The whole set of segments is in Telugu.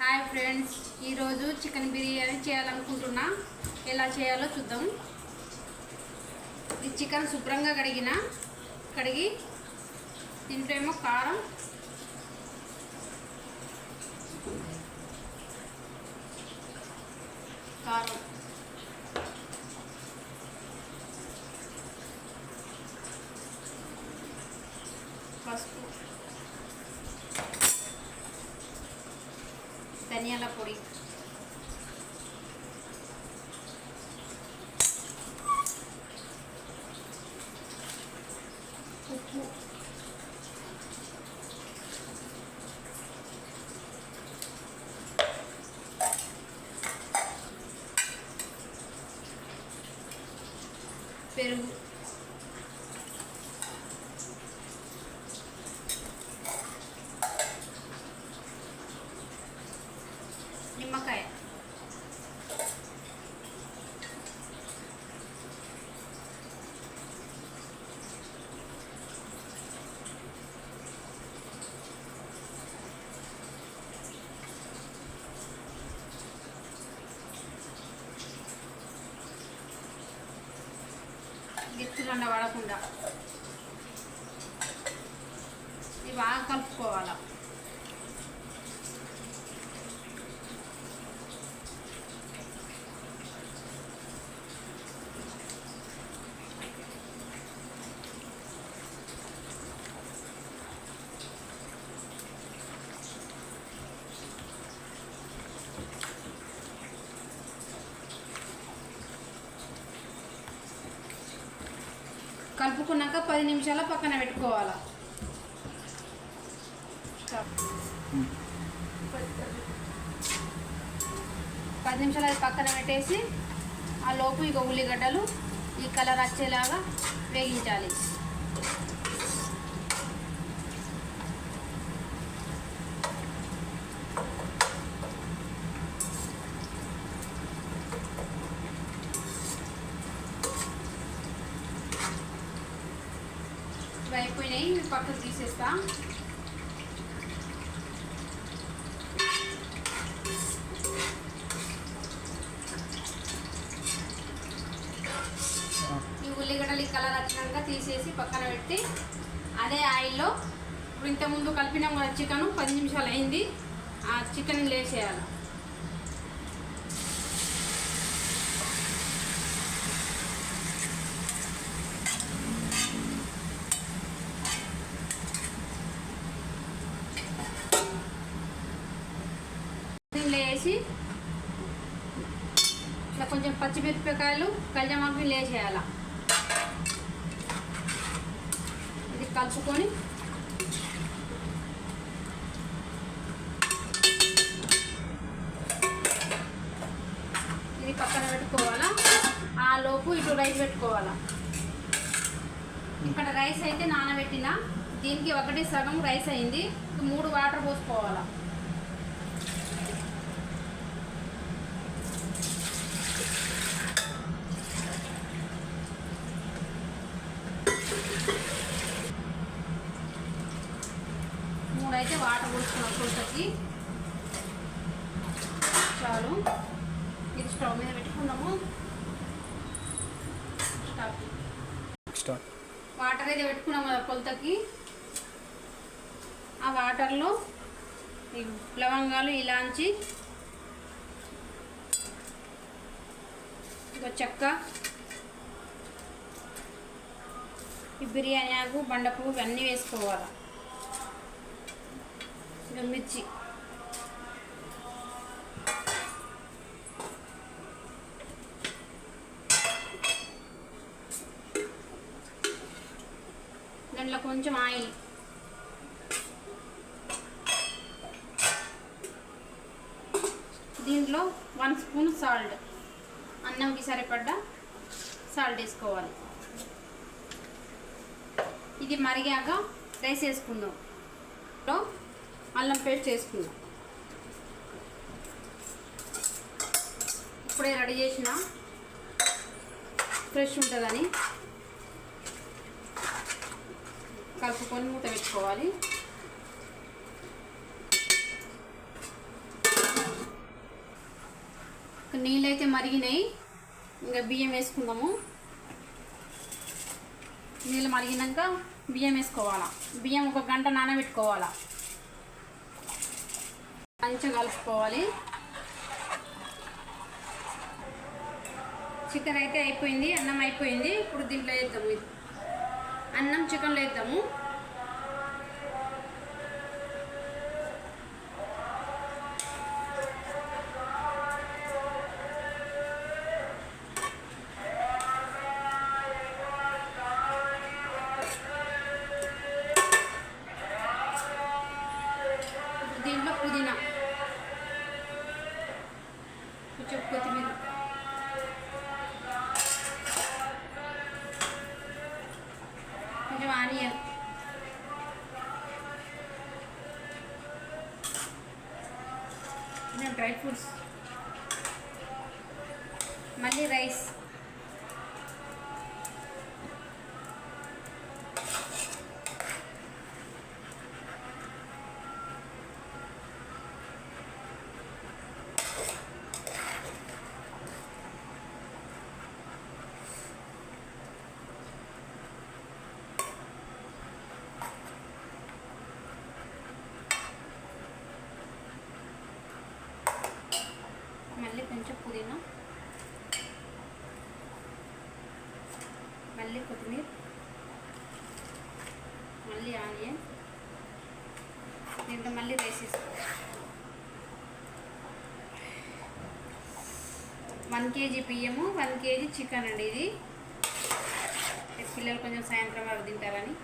హాయ్ ఫ్రెండ్స్, ఈరోజు చికెన్ బిర్యానీ చేయాలనుకుంటున్నా. ఎలా చేయాలో చూద్దాం. ఈ చికెన్ శుభ్రంగా కడిగి దీంట్లో కారం, పసుపు, ధనియాల పొడి, ఉప్పు, పెరుగు, నిమ్మకాయ, గిత్తులండ పడకుండా ఇవి బాగా కలుపుకోవాలి. కలుపుకున్నాక 10 నిమిషాల పక్కన పెట్టుకోవాలి. 10 నిమిషాలు అది పక్కన పెట్టేసి ఆ లోపు ఇక ఉల్లిగడ్డలు ఈ కలర్ వచ్చేలాగా వేగించాలి. ఇవి అయిపోయినాయి, పక్కకు తీసేస్తా. ఈ ఉల్లిగడ్డలు ఈ కలర్ వచ్చినాక తీసేసి పక్కన పెట్టి అదే ఆయిల్లో ఇప్పుడు ఇంతకుముందు కలిపినాం కదా చికెన్, 10 నిమిషాలు అయింది. ఆ చికెన్ లేచేయాలి. వేసి ఇట్లా కొంచెం పచ్చిమిరపకాయలు కళ్యామాకు వేసేయాల. ఇది కలుపుకొని ఇది పక్కన పెట్టుకోవాలా. ఆ లోపు ఇటు రైస్ పెట్టుకోవాలా. ఇక్కడ రైస్ అయితే నానబెట్టిన, దీనికి 1/2 రైస్ అయింది. 3 వాటర్ పోసుకోవాలా. అయితే వాటర్ పోసుకున్నాం కొంచెంకి చాలు. ఇది స్టవ్ మీద పెట్టుకున్నాము. వాటర్ అయితే పెట్టుకున్నాము కదా కొలతకి. ఆ వాటర్లో ఈ లవంగాలు, ఇలాంచి, ఇక చెక్క, ఈ బిర్యానీ ఆకు, బండపువ్వు ఇవన్నీ వేసుకోవాలి. మిర్చి, దాంట్లో కొంచెం ఆయిల్, దీంట్లో 1 స్పూన్ సాల్ట్, అన్నంకి సరిపడ్డ సాల్ట్ వేసుకోవాలి. ఇది మరిగాక రైస్ వేసుకుందాం. అల్లం పేస్ట్ వేసుకుందాం. ఇప్పుడే రెడీ చేసిన ఫ్రెష్ ఉంటుందని కలుపుకొని మూత పెట్టుకోవాలి. నీళ్ళు అయితే మరిగినాయి. ఇంకా బియ్యం వేసుకుందాము. నీళ్ళు మరిగినాక బియ్యం వేసుకోవాలా. బియ్యం 1 గంట నానబెట్టుకోవాలా. మంచిగా కలుపుకోవాలి. చికెన్ అయితే అయిపోయింది, అన్నం అయిపోయింది. ఇప్పుడు దీంట్లో వేద్దాము. అన్నం చికెన్లో వేద్దాము. దీంట్లో పుదీనా, కొంచెం కొత్తిమీర, కొంచెం ఆనియన్, డ్రై ఫ్రూట్స్, మళ్ళీ రైస్, మళ్ళీ కొంచెం పుదీనా, మళ్ళీ కొత్తిమీర, మళ్ళీ ఆనియన్. దీంట్లో మళ్ళీ రైస్ వేసుకోవాలి. 1 కేజీ బియ్యము, 1 కేజీ చికెన్ అండి. ఇది పిల్లలు కొంచెం సాయంత్రం వరకు తింటారని.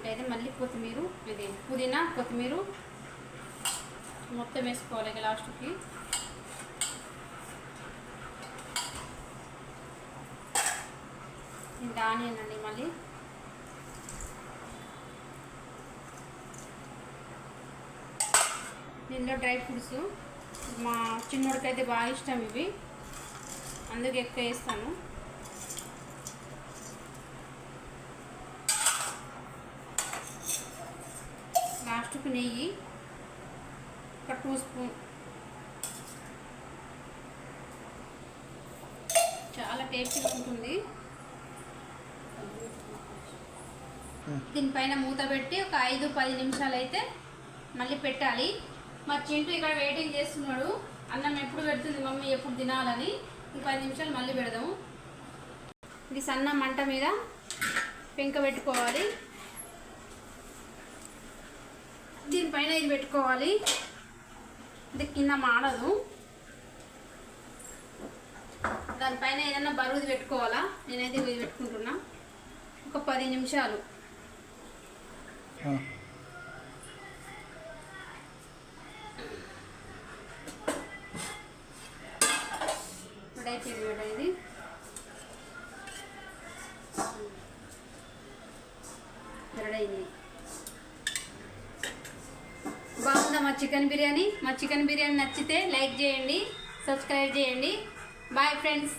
దీంట్లో మళ్ళీ కొత్తిమీర, ఇది పుదీనా, కొత్తిమీర మొత్తం వేసుకోవాలి ఇక లాస్ట్కి. ఇంకా ఆనియన్ అండి. మళ్ళీ దీంట్లో డ్రై ఫ్రూట్స్. మా చిన్నోడికి అయితే బాగా ఇష్టం ఇవి, అందుకే ఎక్కువ వేస్తాను. లాస్ట్కు నెయ్యి, ఒక 2 స్పూన్. చాలా టేస్టీగా ఉంటుంది. దీనిపైన మూత పెట్టి ఒక 5-10 నిమిషాలు అయితే మళ్ళీ పెట్టాలి. మా చింటూ ఇక్కడ వెయిటింగ్ చేస్తున్నాడు. అన్నం ఎప్పుడు పెడుతుంది మమ్మీ, ఎప్పుడు తినాలని. 10 నిమిషాలు మళ్ళీ పెడదాము. ఇది సన్న మంట మీద పెంక పెట్టుకోవాలి. దీనిపైన ఇది పెట్టుకోవాలి. ఇది కింద మాడదు. దానిపైన ఏదైనా బరువుది పెట్టుకోవాలా. నేనైతే ఇది పెట్టుకుంటున్నా. ఒక 10 నిమిషాలు. అయిపోయింది ఇది. రెడీ. బాగుందా మా చికెన్ బిర్యానీ? మా చికెన్ బిర్యానీ నచ్చితే లైక్ చేయండి, సబ్స్క్రైబ్ చేయండి. Bye friends.